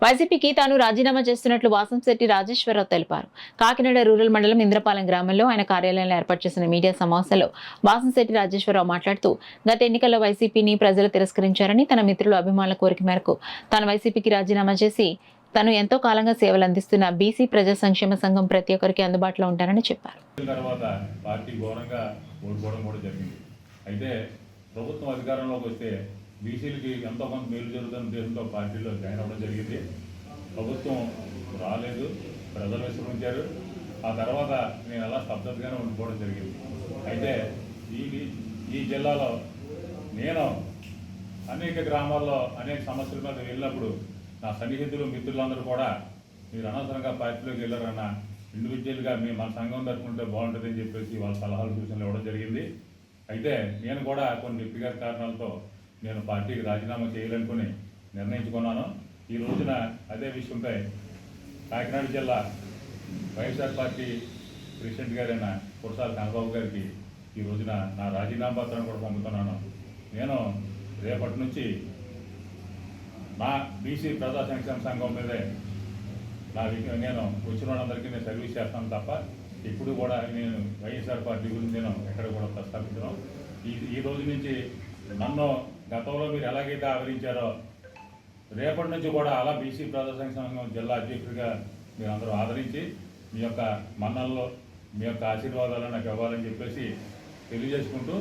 వైసీపీకి తాను రాజీనామా చేస్తున్నట్లు వాసంశెట్టి రాజేశ్వరరావు తెలిపారు. కాకినాడ రూరల్ మండలం ఇంద్రపాలెం గ్రామంలో ఆయన కార్యాలయంలో ఏర్పాటు చేసిన మీడియా సమావేశంలో వాసంశెట్టి రాజేశ్వరరావు మాట్లాడుతూ, గత ఎన్నికల్లో వైసీపీని ప్రజలు తిరస్కరించారని, తన మిత్రులు అభిమానుల కోరిక మేరకు తాను వైసీపీకి రాజీనామా చేసి తను ఎంతో కాలంగా సేవలు అందిస్తున్న బీసీ ప్రజా సంక్షేమ సంఘం ప్రతి ఒక్కరికి అందుబాటులో ఉంటారని చెప్పారు. ప్రభుత్వం అధికారంలోకి వస్తే బీసీలకి ఎంతో కొంత మేలు జరుగుతున్న ఉద్దేశంతో పార్టీలో జాయిన్ అవ్వడం జరిగింది. ప్రభుత్వం రాలేదు, ప్రజలు విస్మరించారు. ఆ తర్వాత నేను అలా స్తబ్దతగానే ఉండిపోవడం జరిగింది. అయితే ఈ జిల్లాలో నేను అనేక గ్రామాల్లో అనేక సమస్యల మీద వెళ్ళినప్పుడు నా సన్నిహితులు మిత్రులందరూ కూడా మీరు అనవసరంగా పార్టీలోకి వెళ్ళారన్న ఇండివిజువల్గా మన సంఘం తరపుంటే బాగుంటుందని చెప్పేసి వాళ్ళ సలహాలు సూచనలు ఇవ్వడం జరిగింది. అయితే నేను కూడా కొన్ని వ్యక్తిగత కారణాలతో నేను పార్టీకి రాజీనామా చేయాలనుకుని నిర్ణయించుకున్నాను. ఈ రోజున అదే విషయంపై కాకినాడ జిల్లా వైఎస్ఆర్ పార్టీ ప్రెసిడెంట్ గారైన కురసాల కన్నబాబు గారికి ఈ రోజున నా రాజీనామా పత్రాన్ని కూడా పంపుతున్నాను. నేను రేపటి నుంచి నా బీసీ ప్రజా సంక్షేమ సంఘం మీదే నేను వచ్చిన వాళ్ళందరికీ నేను సర్వీస్ చేస్తాను తప్ప ఇప్పుడు కూడా నేను వైఎస్ఆర్ పార్టీ గురించి నేను ఎక్కడ కూడా ప్రస్తావించను. ఈ రోజు నుంచి నన్ను గతంలో మీరు ఎలాగైతే ఆదరించారో రేపటి నుంచి కూడా అలా బీసీ ప్రజా సంక్షేమ జిల్లా అధ్యక్షుడిగా మీరు అందరూ ఆదరించి మీ యొక్క మన్నల్లో మీ యొక్క ఆశీర్వాదాలు నాకు ఇవ్వాలని చెప్పేసి తెలియజేసుకుంటూ